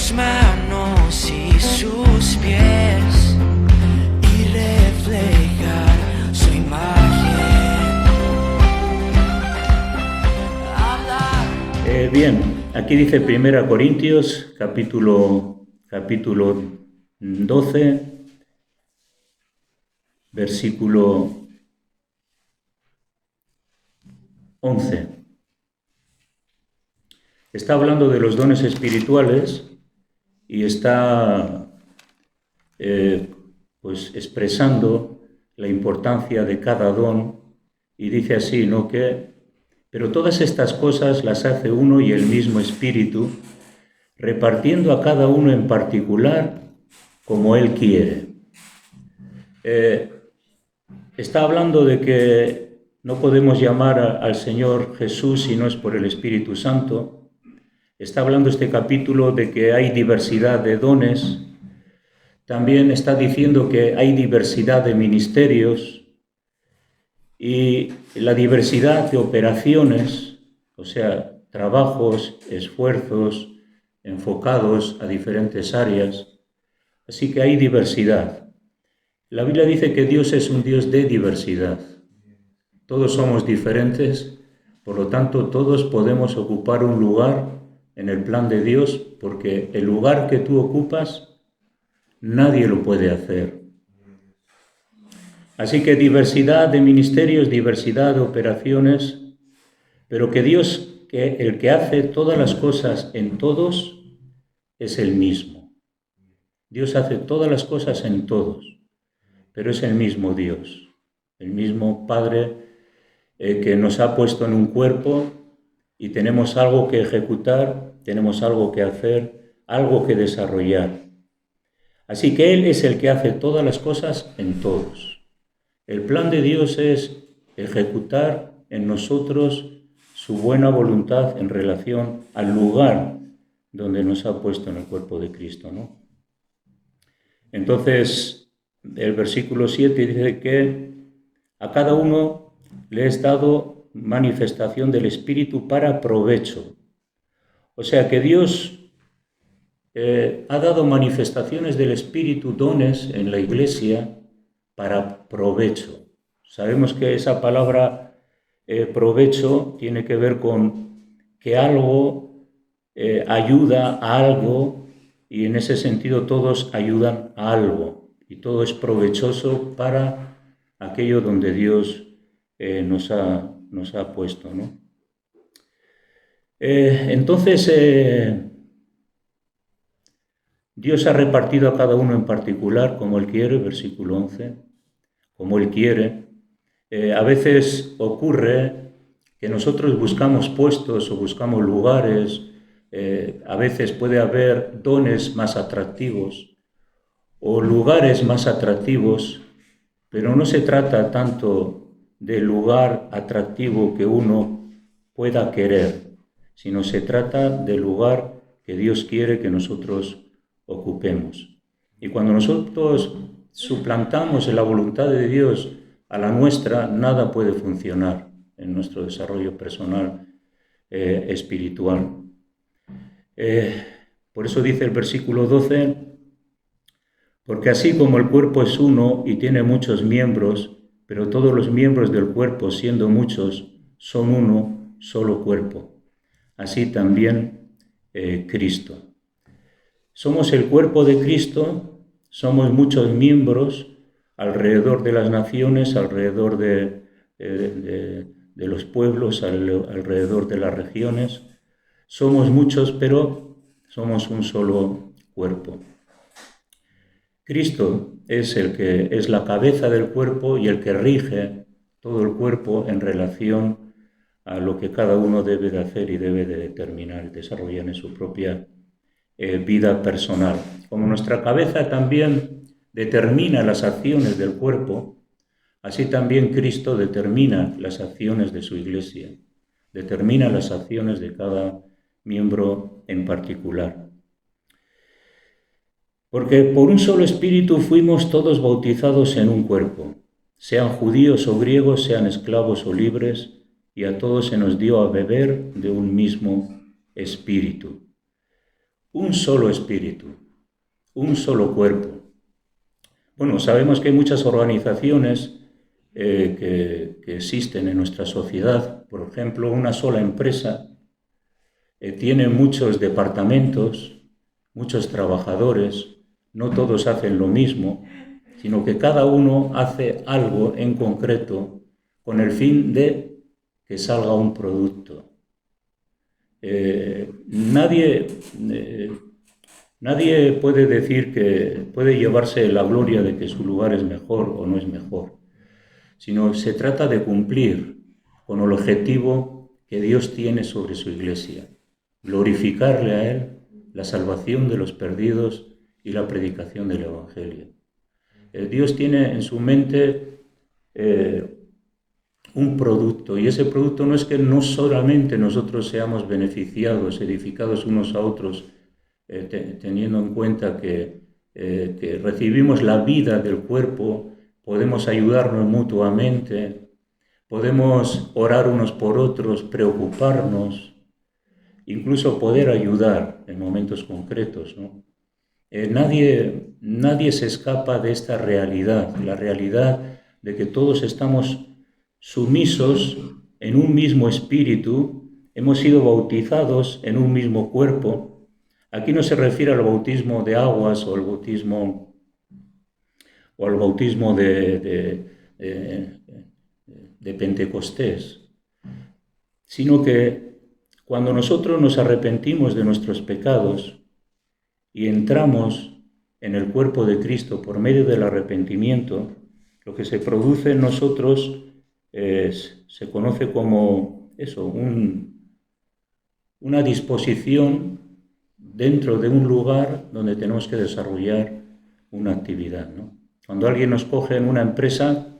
sus manos y sus pies y reflejar su imagen. Bien, aquí dice 1 Corintios, capítulo 12, versículo 11. Está hablando de los dones espirituales y está pues expresando la importancia de cada don, y dice así, ¿no? Pero todas estas cosas las hace uno y el mismo Espíritu, repartiendo a cada uno en particular como Él quiere. Está hablando de que no podemos llamar al Señor Jesús si no es por el Espíritu Santo. Está hablando este capítulo de que hay diversidad de dones. También está diciendo que hay diversidad de ministerios y la diversidad de operaciones, o sea, trabajos, esfuerzos enfocados a diferentes áreas. Así que hay diversidad. La Biblia dice que Dios es un Dios de diversidad. Todos somos diferentes, por lo tanto, todos podemos ocupar un lugar en el plan de Dios, porque el lugar que tú ocupas, nadie lo puede hacer. Así que diversidad de ministerios, diversidad de operaciones, pero que Dios, que el que hace todas las cosas en todos, es el mismo. Dios hace todas las cosas en todos, pero es el mismo Dios, el mismo Padre que nos ha puesto en un cuerpo y tenemos algo que ejecutar, tenemos algo que hacer, algo que desarrollar. Así que Él es el que hace todas las cosas en todos. El plan de Dios es ejecutar en nosotros su buena voluntad en relación al lugar donde nos ha puesto en el cuerpo de Cristo, ¿no? Entonces, el versículo 7 dice que a cada uno le es dado manifestación del Espíritu para provecho. O sea que Dios ha dado manifestaciones del Espíritu, dones en la Iglesia para provecho. Sabemos que esa palabra provecho tiene que ver con que algo ayuda a algo, y en ese sentido todos ayudan a algo y todo es provechoso para aquello donde Dios nos ha puesto, ¿no? Entonces, Dios ha repartido a cada uno en particular como Él quiere, versículo 11, como Él quiere. A veces ocurre que nosotros buscamos puestos o buscamos lugares, a veces puede haber dones más atractivos o lugares más atractivos, pero no se trata tanto del lugar atractivo que uno pueda querer, sino se trata del lugar que Dios quiere que nosotros ocupemos. Y cuando nosotros suplantamos en la voluntad de Dios a la nuestra, nada puede funcionar en nuestro desarrollo personal, espiritual. Por eso dice el versículo 12, porque así como el cuerpo es uno y tiene muchos miembros, pero todos los miembros del cuerpo, siendo muchos, son uno solo cuerpo. Así también Cristo. Somos el cuerpo de Cristo, somos muchos miembros alrededor de las naciones, alrededor de los pueblos, alrededor de las regiones. Somos muchos, pero somos un solo cuerpo. Cristo es el que es la cabeza del cuerpo y el que rige todo el cuerpo en relación a lo que cada uno debe de hacer y debe de determinar, desarrollar en su propia vida personal. Como nuestra cabeza también determina las acciones del cuerpo, así también Cristo determina las acciones de su Iglesia, determina las acciones de cada miembro en particular. Porque por un solo Espíritu fuimos todos bautizados en un cuerpo, sean judíos o griegos, sean esclavos o libres, y a todos se nos dio a beber de un mismo Espíritu. un solo espíritu, un solo cuerpo. Bueno, sabemos que hay muchas organizaciones que existen en nuestra sociedad. Por ejemplo, una sola empresa tiene muchos departamentos, muchos trabajadores, no todos hacen lo mismo, sino que cada uno hace algo en concreto con el fin de que salga un producto. Nadie puede decir que puede llevarse la gloria de que su lugar es mejor o no es mejor, sino se trata de cumplir con el objetivo que Dios tiene sobre su iglesia, glorificarle a Él, la salvación de los perdidos y la predicación del Evangelio. Dios tiene en su mente un producto, y ese producto no es que no solamente nosotros seamos beneficiados, edificados unos a otros, teniendo en cuenta que recibimos la vida del cuerpo, podemos ayudarnos mutuamente, podemos orar unos por otros, preocuparnos, incluso poder ayudar en momentos concretos, ¿no? Nadie se escapa de esta realidad, la realidad de que todos estamos sumisos en un mismo espíritu, hemos sido bautizados en un mismo cuerpo. Aquí no se refiere al bautismo de aguas o al bautismo de Pentecostés, sino que cuando nosotros nos arrepentimos de nuestros pecados y entramos en el cuerpo de Cristo por medio del arrepentimiento, lo que se produce en nosotros se conoce como eso, una disposición dentro de un lugar donde tenemos que desarrollar una actividad, ¿no? Cuando alguien nos coge en una empresa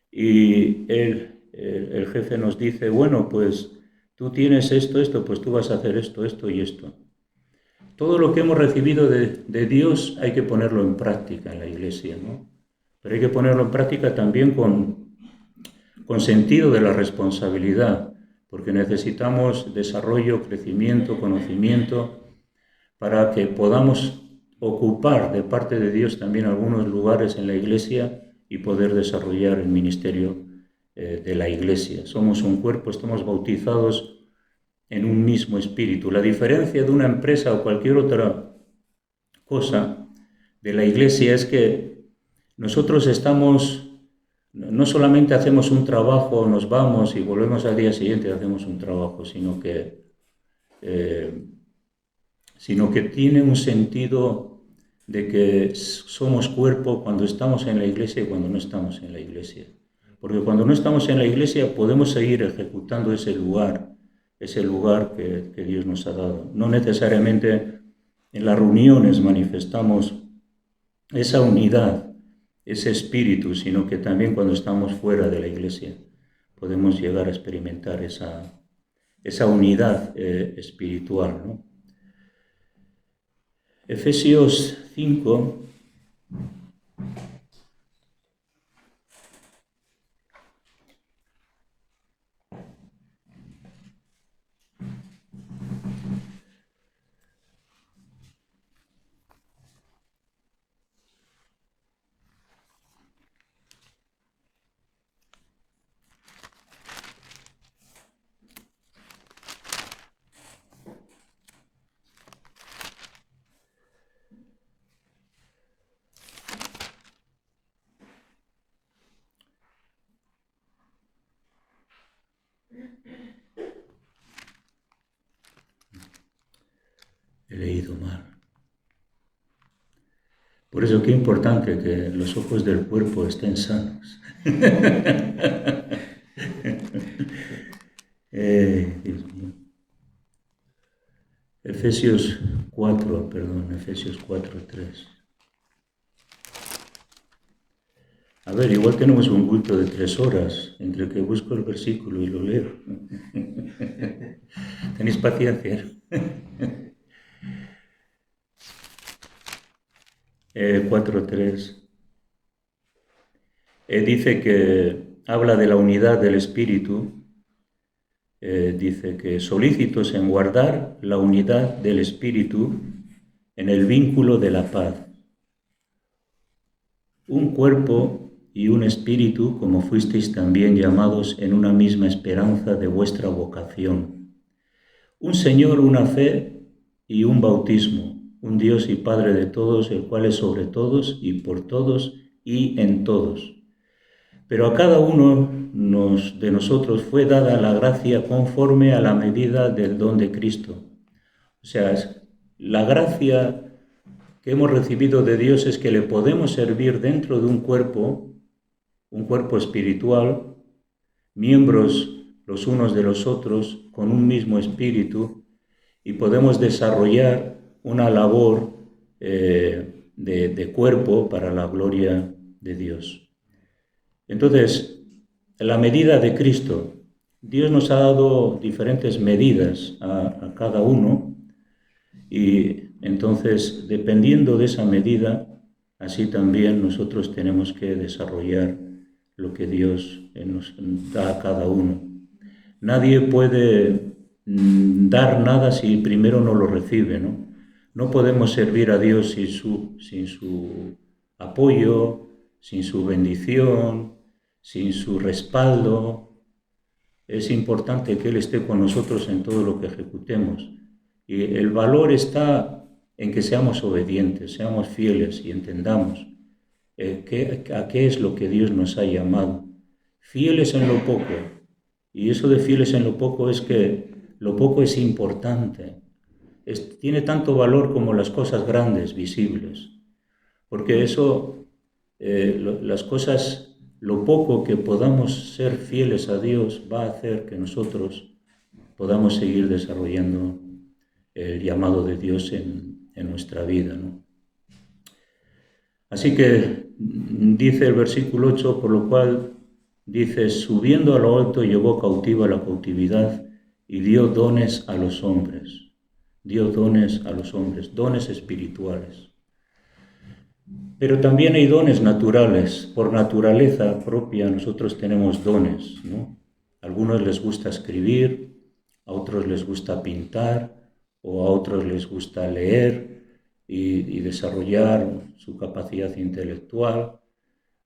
y el jefe nos dice, bueno, pues tú tienes esto, pues tú vas a hacer esto y esto. Todo lo que hemos recibido de Dios hay que ponerlo en práctica en la iglesia, ¿no? Pero hay que ponerlo en práctica también con sentido de la responsabilidad, porque necesitamos desarrollo, crecimiento, conocimiento, para que podamos ocupar de parte de Dios también algunos lugares en la iglesia y poder desarrollar el ministerio de la iglesia. Somos un cuerpo, estamos bautizados en un mismo espíritu. La diferencia de una empresa o cualquier otra cosa de la iglesia es que nosotros no solamente hacemos un trabajo, nos vamos y volvemos al día siguiente y hacemos un trabajo, sino que tiene un sentido de que somos cuerpo cuando estamos en la iglesia y cuando no estamos en la iglesia. Porque cuando no estamos en la iglesia podemos seguir ejecutando ese lugar que Dios nos ha dado. No necesariamente en las reuniones manifestamos esa unidad, ese espíritu, sino que también cuando estamos fuera de la iglesia podemos llegar a experimentar esa unidad espiritual, ¿no? Efesios 5. He leído mal. Por eso qué importante que los ojos del cuerpo estén sanos. Dios mío. Efesios 4:3. A ver, igual tenemos un culto de 3 horas, entre que busco el versículo y lo leo. ¿Tenéis paciencia? 4:3. Dice que habla de la unidad del Espíritu. Dice que solícitos en guardar la unidad del Espíritu en el vínculo de la paz. Un cuerpo y un espíritu, como fuisteis también llamados en una misma esperanza de vuestra vocación. Un Señor, una fe y un bautismo, un Dios y Padre de todos, el cual es sobre todos y por todos y en todos. Pero a cada uno de nosotros fue dada la gracia conforme a la medida del don de Cristo. O sea, la gracia que hemos recibido de Dios es que le podemos servir dentro de un cuerpo espiritual, miembros los unos de los otros, con un mismo espíritu, y podemos desarrollar una labor de cuerpo para la gloria de Dios. Entonces, la medida de Cristo, Dios nos ha dado diferentes medidas a cada uno, y entonces, dependiendo de esa medida, así también nosotros tenemos que desarrollar lo que Dios nos da a cada uno. Nadie puede dar nada si primero no lo recibe, ¿no? No podemos servir a Dios sin su apoyo, sin su bendición, sin su respaldo. Es importante que Él esté con nosotros en todo lo que ejecutemos. Y el valor está en que seamos obedientes, seamos fieles y entendamos a qué es lo que Dios nos ha llamado. Fieles en lo poco. Y eso de fieles en lo poco es que lo poco es importante. Tiene tanto valor como las cosas grandes, visibles. Porque eso, las cosas, lo poco que podamos ser fieles a Dios va a hacer que nosotros podamos seguir desarrollando el llamado de Dios en nuestra vida, ¿no? Así que dice el versículo 8, por lo cual dice, subiendo a lo alto llevó cautiva la cautividad y dio dones a los hombres. Dio dones a los hombres, dones espirituales. Pero también hay dones naturales. Por naturaleza propia nosotros tenemos dones, ¿no? A algunos les gusta escribir, a otros les gusta pintar, o a otros les gusta leer y desarrollar su capacidad intelectual.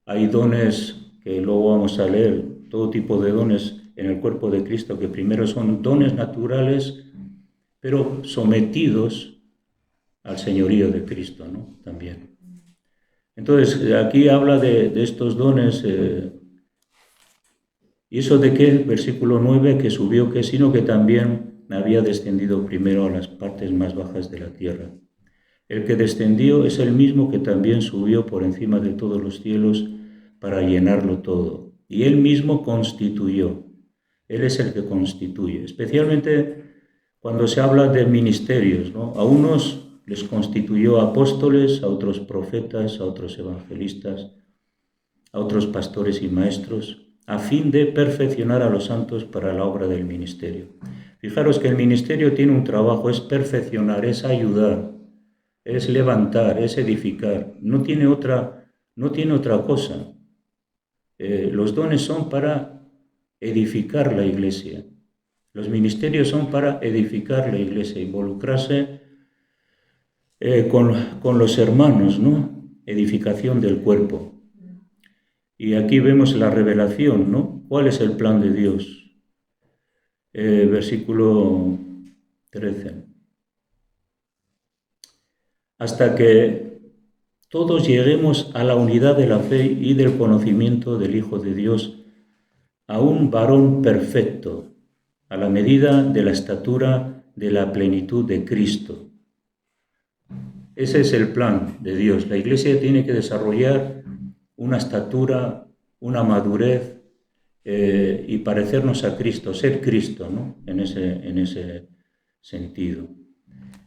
Hay dones que luego vamos a leer, todo tipo de dones en el cuerpo de Cristo, que primero son dones naturales, pero sometidos al señorío de Cristo, ¿no? También. Entonces, aquí habla de estos dones. ¿Y eso de qué? Versículo 9, que subió que sino que también había descendido primero a las partes más bajas de la tierra. El que descendió es el mismo que también subió por encima de todos los cielos para llenarlo todo. Y él mismo constituyó. Él es el que constituye. Especialmente cuando se habla de ministerios, ¿no? A unos les constituyó apóstoles, a otros profetas, a otros evangelistas, a otros pastores y maestros, a fin de perfeccionar a los santos para la obra del ministerio. Fijaros que el ministerio tiene un trabajo, es perfeccionar, es ayudar, es levantar, es edificar. No tiene otra cosa. Los dones son para edificar la iglesia. Los ministerios son para edificar la iglesia, involucrarse con los hermanos, ¿no? Edificación del cuerpo. Y aquí vemos la revelación, ¿no? ¿Cuál es el plan de Dios? Versículo 13. Hasta que todos lleguemos a la unidad de la fe y del conocimiento del Hijo de Dios, a un varón perfecto, a la medida de la estatura de la plenitud de Cristo. Ese es el plan de Dios. La Iglesia tiene que desarrollar una estatura, una madurez, y parecernos a Cristo, ser Cristo, ¿no? En ese sentido.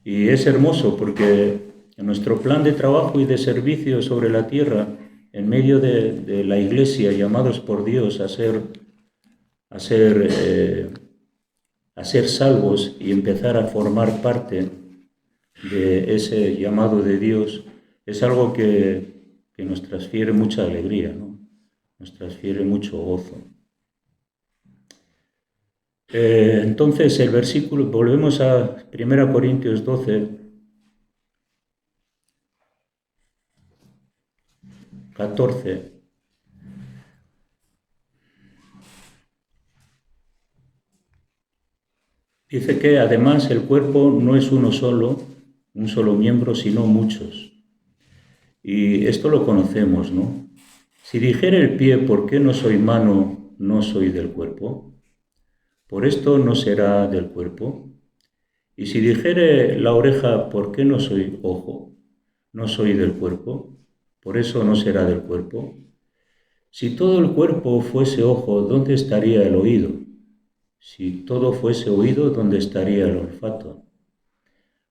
Y es hermoso porque en nuestro plan de trabajo y de servicio sobre la tierra, en medio de la Iglesia, llamados por Dios a ser salvos y empezar a formar parte de ese llamado de Dios, es algo que nos transfiere mucha alegría, ¿no? Nos transfiere mucho gozo. Entonces el versículo, volvemos a 1 Corintios 12, 14. Dice que además el cuerpo no es uno solo, un solo miembro, sino muchos. Y esto lo conocemos, ¿no? Si dijera el pie, ¿por qué no soy mano, no soy del cuerpo? Por esto no será del cuerpo. Y si dijere la oreja, ¿por qué no soy ojo, no soy del cuerpo? Por eso no será del cuerpo. Si todo el cuerpo fuese ojo, ¿dónde estaría el oído? Si todo fuese oído, ¿dónde estaría el olfato?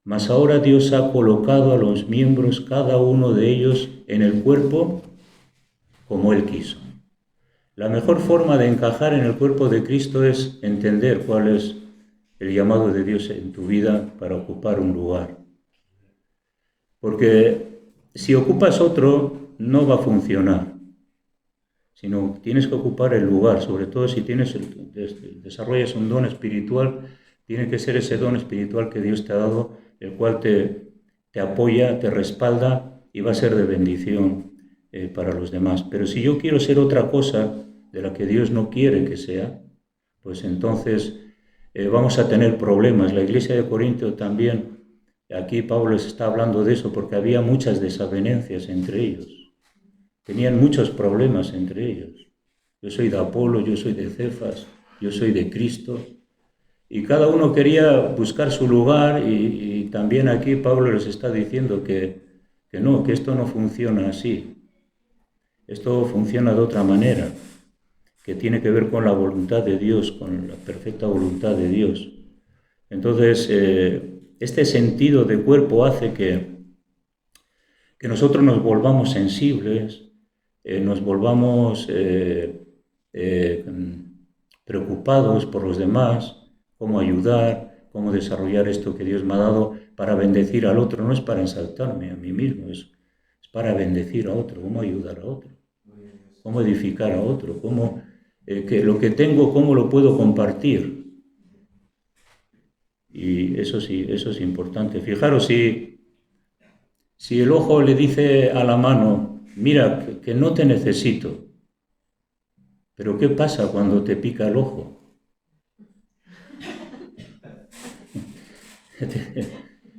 Mas ahora Dios ha colocado a los miembros, cada uno de ellos, en el cuerpo como Él quiso. La mejor forma de encajar en el cuerpo de Cristo es entender cuál es el llamado de Dios en tu vida para ocupar un lugar. Porque si ocupas otro, no va a funcionar, sino tienes que ocupar el lugar, sobre todo si desarrollas un don espiritual, tiene que ser ese don espiritual que Dios te ha dado, el cual te apoya, te respalda y va a ser de bendición para los demás. Pero si yo quiero ser otra cosa de la que Dios no quiere que sea, pues entonces vamos a tener problemas. La iglesia de Corinto también, aquí Pablo les está hablando de eso, porque había muchas desavenencias entre ellos. Tenían muchos problemas entre ellos. Yo soy de Apolo, yo soy de Cefas, yo soy de Cristo. Y cada uno quería buscar su lugar y también aquí Pablo les está diciendo que no, que esto no funciona así. Esto funciona de otra manera, que tiene que ver con la voluntad de Dios, con la perfecta voluntad de Dios. Entonces, este sentido de cuerpo hace que nosotros nos volvamos sensibles, nos volvamos preocupados por los demás, cómo ayudar, cómo desarrollar esto que Dios me ha dado para bendecir al otro. No es para exaltarme a mí mismo, es para bendecir a otro, cómo ayudar a otro, cómo edificar a otro, cómo que lo que tengo, cómo lo puedo compartir. Y eso sí, eso es importante. Fijaros, si el ojo le dice a la mano, mira, que no te necesito, pero ¿qué pasa cuando te pica el ojo?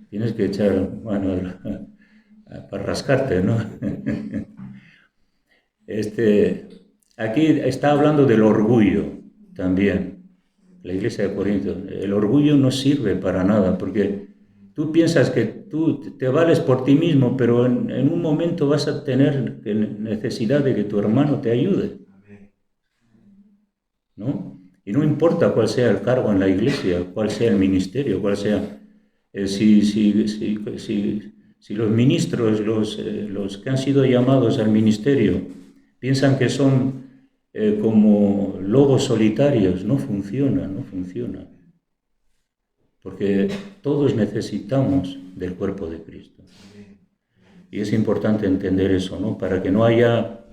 Tienes que echar mano para rascarte, ¿no? Aquí está hablando del orgullo también, la iglesia de Corinto. El orgullo no sirve para nada, porque tú piensas que tú te vales por ti mismo, pero en un momento vas a tener necesidad de que tu hermano te ayude, ¿no? Y no importa cuál sea el cargo en la iglesia, cuál sea el ministerio, cuál sea... si los ministros, los que han sido llamados al ministerio, piensan que son como lobos solitarios, no funciona, no funciona. Porque todos necesitamos del cuerpo de Cristo. Y es importante entender eso, ¿no? Para que no haya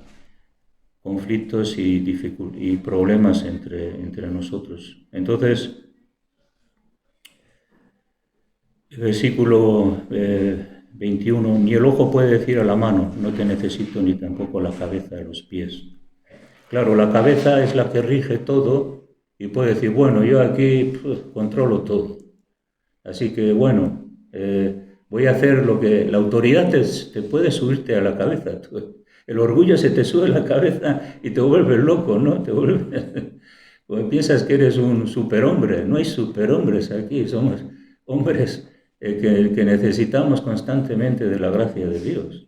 conflictos y problemas entre nosotros. Entonces, el versículo 21, ni el ojo puede decir a la mano, no te necesito, ni tampoco la cabeza de los pies. Claro, la cabeza es la que rige todo y puede decir, bueno, yo aquí controlo todo. Así que, bueno, voy a hacer lo que... La autoridad te puede subirte a la cabeza. El orgullo se te sube a la cabeza y te vuelves loco, ¿no? Pues piensas que eres un superhombre. No hay superhombres aquí, somos hombres que necesitamos constantemente de la gracia de Dios.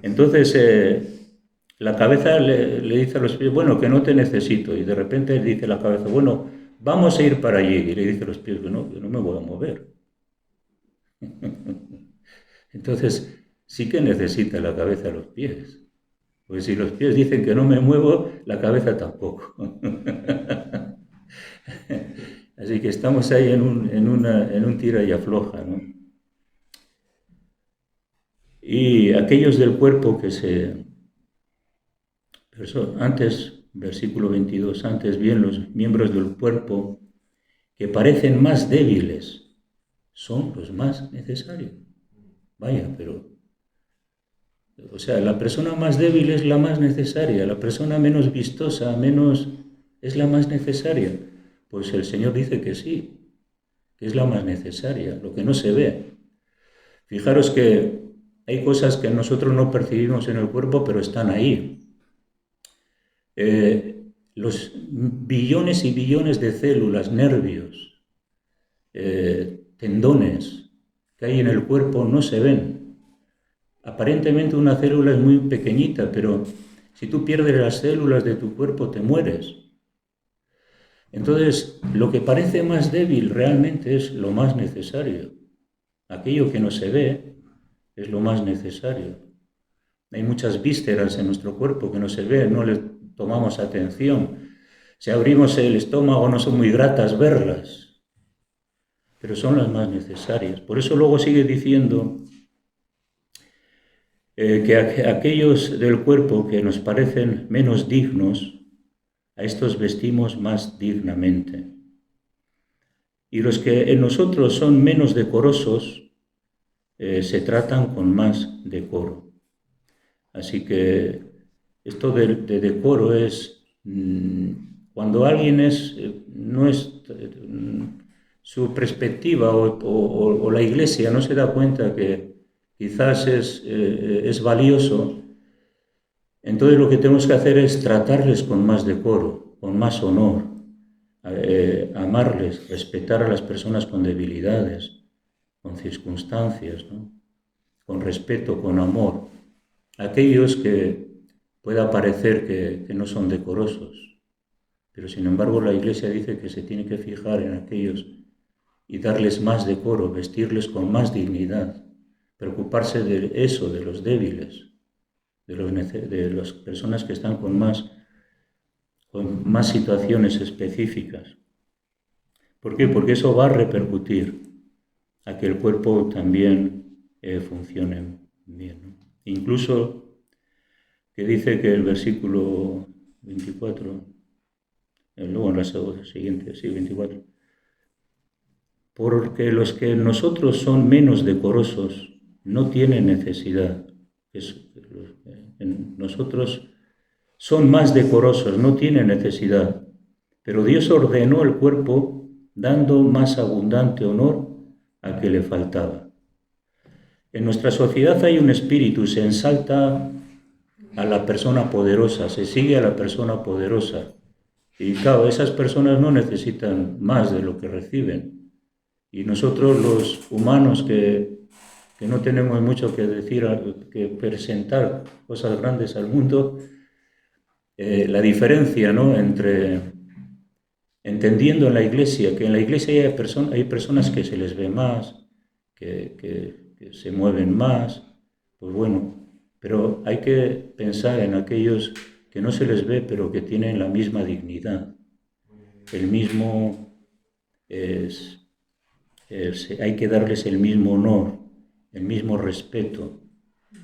Entonces, la cabeza le dice a los pies, bueno, que no te necesito. Y de repente dice la cabeza, bueno, vamos a ir para allí. Y le dice a los pies que no me voy a mover. Entonces, sí que necesita la cabeza a los pies. Porque si los pies dicen que no me muevo, la cabeza tampoco. Así que estamos ahí en un tira y afloja, ¿no? Y aquellos del cuerpo antes, versículo 22, antes bien los miembros del cuerpo que parecen más débiles son los más necesarios. Vaya, pero O sea, la persona más débil es la más necesaria, la persona menos vistosa, es la más necesaria. Pues el Señor dice que sí, que es la más necesaria, lo que no se ve. Fijaros que hay cosas que nosotros no percibimos en el cuerpo, pero están ahí. Los billones y billones de células, nervios, tendones que hay en el cuerpo no se ven. Aparentemente una célula es muy pequeñita, pero si tú pierdes las células de tu cuerpo te mueres. Entonces, lo que parece más débil realmente es lo más necesario. Aquello que no se ve es lo más necesario. Hay muchas vísceras en nuestro cuerpo que no se ven, no les tomamos atención. Si abrimos el estómago no son muy gratas verlas, pero son las más necesarias. Por eso luego sigue diciendo que aquellos del cuerpo que nos parecen menos dignos, a estos vestimos más dignamente. Y los que en nosotros son menos decorosos, se tratan con más decoro. Así que esto de decoro es cuando alguien no es su perspectiva o la iglesia no se da cuenta que quizás es valioso, entonces lo que tenemos que hacer es tratarles con más decoro, con más honor, amarles, respetar a las personas con debilidades, con circunstancias, ¿no? Con respeto, con amor. Aquellos que pueda parecer que no son decorosos, pero sin embargo la Iglesia dice que se tiene que fijar en aquellos y darles más decoro, vestirles con más dignidad, preocuparse de eso, de los débiles, de las personas que están con más situaciones específicas. ¿Por qué? Porque eso va a repercutir a que el cuerpo también funcione bien, ¿no? Incluso que dice que el versículo 24, luego en la siguiente, sí, 24, porque los que nosotros son menos decorosos no tienen necesidad. Nosotros son más decorosos, no tienen necesidad, pero Dios ordenó el cuerpo dando más abundante honor al que le faltaba. En nuestra sociedad hay un espíritu, se ensalta a la persona poderosa, se sigue a la persona poderosa. Y claro, esas personas no necesitan más de lo que reciben. Y nosotros los humanos que no tenemos mucho que decir, que presentar cosas grandes al mundo, la diferencia, ¿no?, entre entendiendo en la iglesia, que en la iglesia hay personas que se les ve más, que se mueven más, pues bueno, pero hay que pensar en aquellos que no se les ve, pero que tienen la misma dignidad, el mismo, hay que darles el mismo honor, el mismo respeto,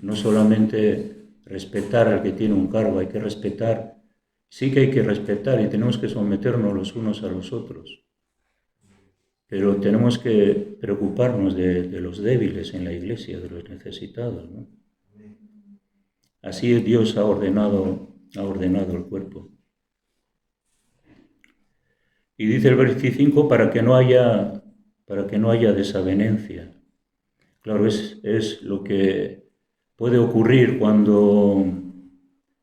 no solamente respetar al que tiene un cargo, hay que respetar, sí que hay que respetar y tenemos que someternos los unos a los otros, pero tenemos que preocuparnos de los débiles en la iglesia, de los necesitados, ¿no? Así Dios ha ordenado el cuerpo. Y dice el versículo 5, para que no haya desavenencia. Claro, es lo que puede ocurrir cuando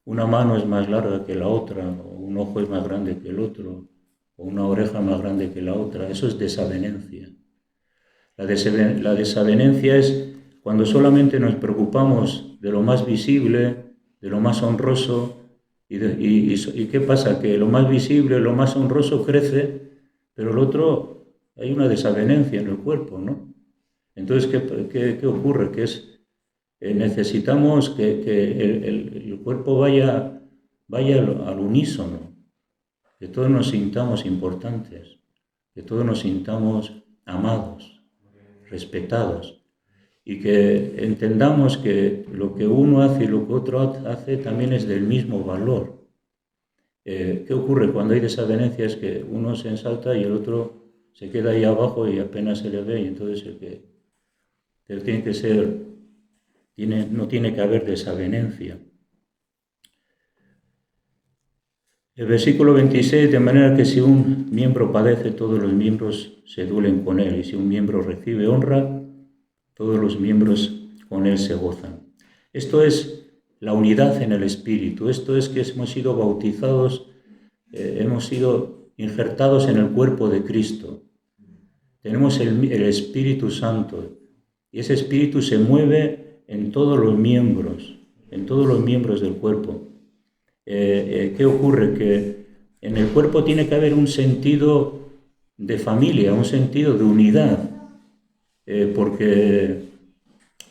una mano es más larga que la otra, o un ojo es más grande que el otro, o una oreja más grande que la otra. Eso es desavenencia. La desavenencia es cuando solamente nos preocupamos de lo más visible, de lo más honroso, y ¿qué pasa? Que lo más visible, lo más honroso crece, pero el otro, hay una desavenencia en el cuerpo, ¿no? Entonces, ¿qué ocurre? Que necesitamos que el cuerpo vaya al unísono, que todos nos sintamos importantes, que todos nos sintamos amados, respetados, y que entendamos que lo que uno hace y lo que otro hace también es del mismo valor. ¿Qué ocurre cuando hay desavenencia? Es que uno se ensalta y el otro se queda ahí abajo y apenas se le ve, y entonces el que tiene que ser no tiene que haber desavenencia. El versículo 26, de manera que si un miembro padece, todos los miembros se duelen con él, y si un miembro recibe honra, todos los miembros con él se gozan. Esto es la unidad en el Espíritu, esto es que hemos sido bautizados, hemos sido injertados en el cuerpo de Cristo. Tenemos el Espíritu Santo, y ese Espíritu se mueve en todos los miembros del cuerpo. ¿Qué ocurre? Que en el cuerpo tiene que haber un sentido de familia, un sentido de unidad, porque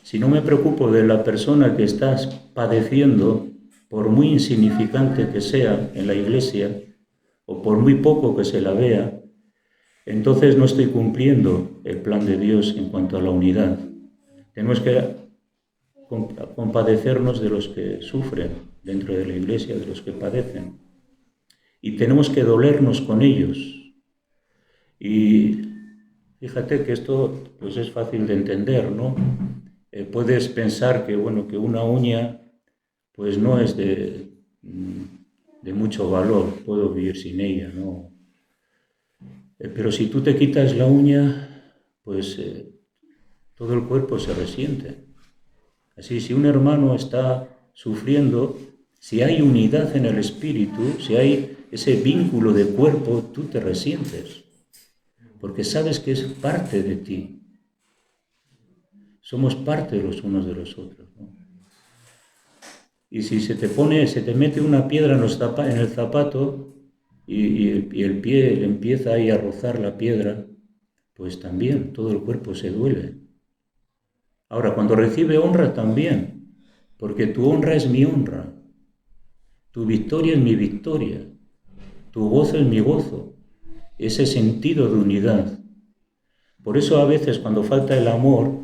si no me preocupo de la persona que estás padeciendo, por muy insignificante que sea en la iglesia, o por muy poco que se la vea, entonces no estoy cumpliendo el plan de Dios en cuanto a la unidad. Tenemos que compadecernos de los que sufren dentro de la iglesia, de los que padecen. Y tenemos que dolernos con ellos. Y fíjate que esto pues es fácil de entender, ¿no? Puedes pensar que, bueno, que una uña pues no es de mucho valor, puedo vivir sin ella, ¿no? Pero si tú te quitas la uña, pues todo el cuerpo se resiente. Así, si un hermano está sufriendo, si hay unidad en el espíritu, si hay ese vínculo de cuerpo, tú te resientes, porque sabes que es parte de ti. Somos parte de los unos de los otros, ¿no? Y si se te mete una piedra en el zapato y el pie le empieza ahí a rozar la piedra, pues también todo el cuerpo se duele. Ahora, cuando recibe honra también, porque tu honra es mi honra, tu victoria es mi victoria, tu gozo es mi gozo, ese sentido de unidad. Por eso a veces cuando falta el amor,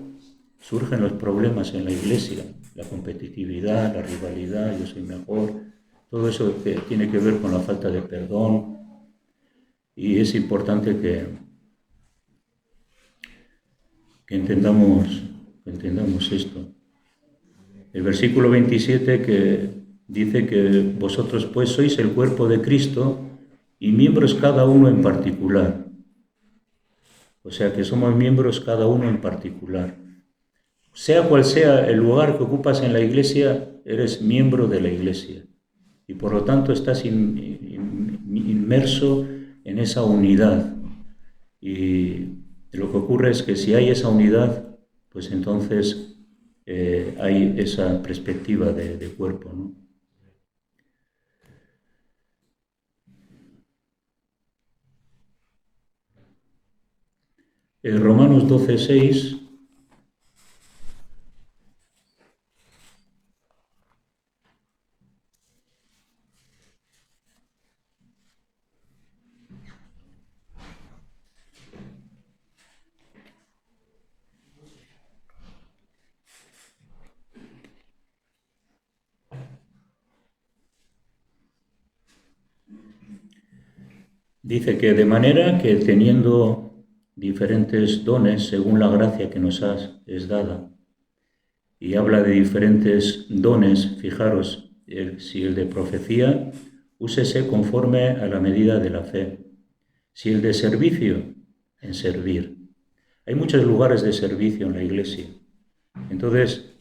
surgen los problemas en la iglesia, la competitividad, la rivalidad, yo soy mejor, todo eso que tiene que ver con la falta de perdón, y es importante que entendamos esto. El versículo 27 que dice que vosotros pues sois el cuerpo de Cristo y miembros cada uno en particular. O sea que somos miembros cada uno en particular. Sea cual sea el lugar que ocupas en la iglesia, eres miembro de la iglesia. Y por lo tanto estás inmerso en esa unidad. Y lo que ocurre es que si hay esa unidad, pues entonces hay esa perspectiva de cuerpo, ¿no? Romanos 12:6 dice que de manera que teniendo diferentes dones según la gracia que nos es dada, y habla de diferentes dones, fijaros, si el de profecía, úsese conforme a la medida de la fe. Si el de servicio, en servir. Hay muchos lugares de servicio en la iglesia. Entonces,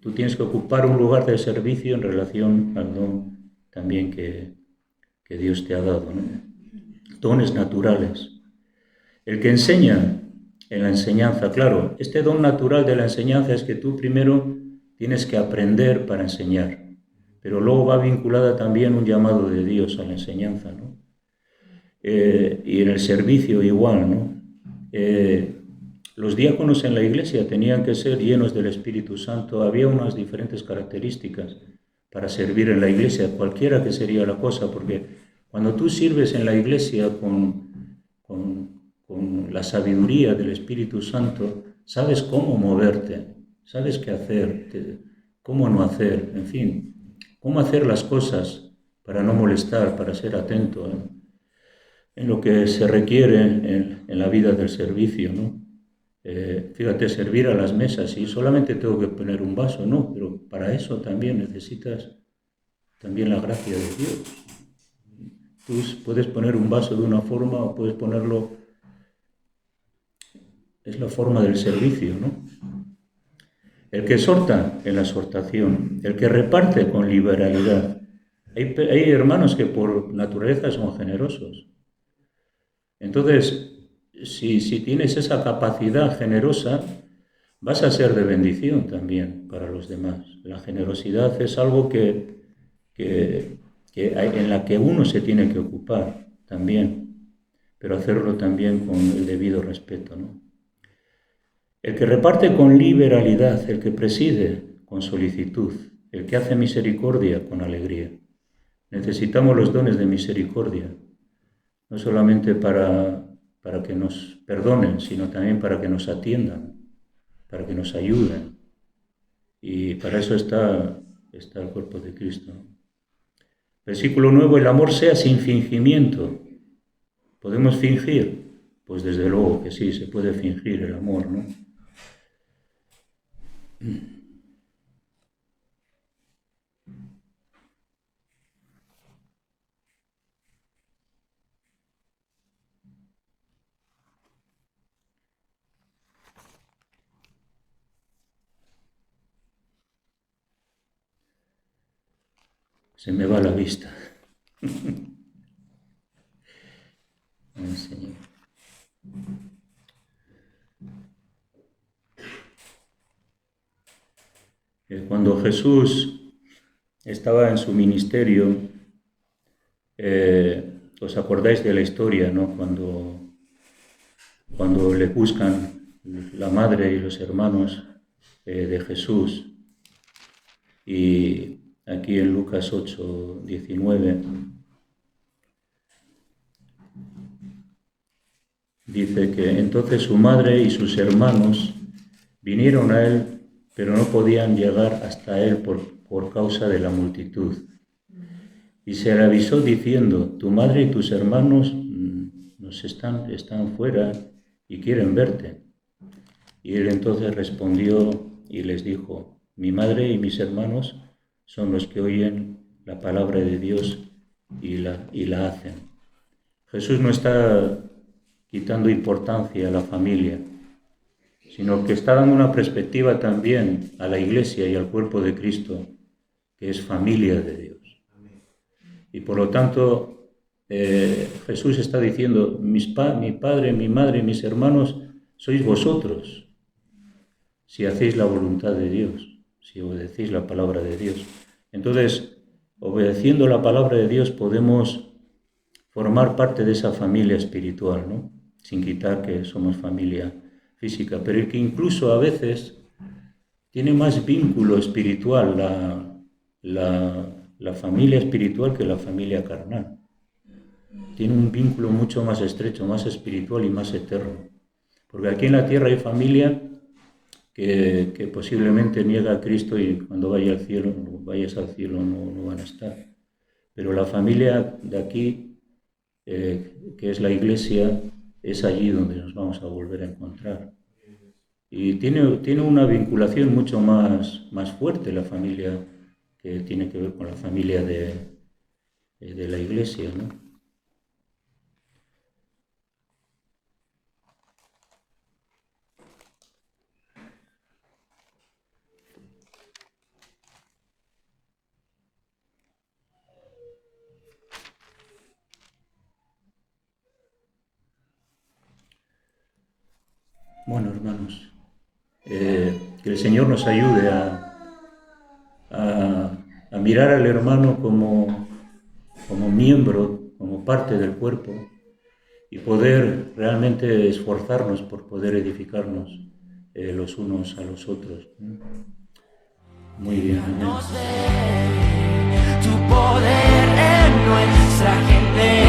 tú tienes que ocupar un lugar de servicio en relación al don también que Dios te ha dado, ¿no? Dones naturales. El que enseña en la enseñanza, claro, este don natural de la enseñanza es que tú primero tienes que aprender para enseñar, pero luego va vinculada también un llamado de Dios a la enseñanza, ¿no? Y en el servicio igual, ¿no? Los diáconos en la iglesia tenían que ser llenos del Espíritu Santo. Había unas diferentes características para servir en la iglesia, cualquiera que sería la cosa, porque cuando tú sirves en la iglesia con la sabiduría del Espíritu Santo, sabes cómo moverte, sabes qué hacer, cómo no hacer, en fin, cómo hacer las cosas para no molestar, para ser atento en lo que se requiere en la vida del servicio, ¿no? Fíjate, servir a las mesas, y solamente tengo que poner un vaso, no, pero para eso también necesitas también la gracia de Dios. Tú puedes poner un vaso de una forma o puedes ponerlo, es la forma del servicio, ¿no? El que exhorta en la exhortación, el que reparte con liberalidad. Hay hermanos que por naturaleza son generosos. Entonces, si tienes esa capacidad generosa, vas a ser de bendición también para los demás. La generosidad es algo en la que uno se tiene que ocupar también, pero hacerlo también con el debido respeto, ¿no? El que reparte con liberalidad, el que preside con solicitud, el que hace misericordia con alegría. Necesitamos los dones de misericordia, no solamente para que nos perdonen, sino también para que nos atiendan, para que nos ayuden. Y para eso está el cuerpo de Cristo. Versículo 9, el amor sea sin fingimiento. ¿Podemos fingir? Pues desde luego que sí, se puede fingir el amor, ¿no? Se me va la vista. Ay, Señor. Cuando Jesús estaba en su ministerio, os acordáis de la historia, ¿no? Cuando le buscan la madre y los hermanos de Jesús, y aquí en Lucas 8, 19, dice que entonces su madre y sus hermanos vinieron a él, pero no podían llegar hasta él por causa de la multitud. Y se le avisó diciendo, tu madre y tus hermanos están fuera y quieren verte. Y él entonces respondió y les dijo, mi madre y mis hermanos son los que oyen la palabra de Dios y la hacen. Jesús no está quitando importancia a la familia, sino que está dando una perspectiva también a la Iglesia y al cuerpo de Cristo, que es familia de Dios. Y por lo tanto, Jesús está diciendo, mi padre, mi madre, mis hermanos, sois vosotros, si hacéis la voluntad de Dios, si obedecéis la palabra de Dios. Entonces, obedeciendo la palabra de Dios podemos formar parte de esa familia espiritual, ¿no? Sin quitar que somos familia física, pero que incluso a veces tiene más vínculo espiritual la familia espiritual que la familia carnal. Tiene un vínculo mucho más estrecho, más espiritual y más eterno. Porque aquí en la tierra hay familia que posiblemente niega a Cristo y cuando vayas al cielo no van a estar. Pero la familia de aquí, que es la Iglesia, es allí donde nos vamos a volver a encontrar. Y tiene una vinculación mucho más fuerte la familia que tiene que ver con la familia de la Iglesia, ¿no? Bueno, hermanos, que el Señor nos ayude a mirar al hermano como miembro, como parte del cuerpo, y poder realmente esforzarnos por poder edificarnos los unos a los otros. Muy bien. Tu poder en nuestra gente.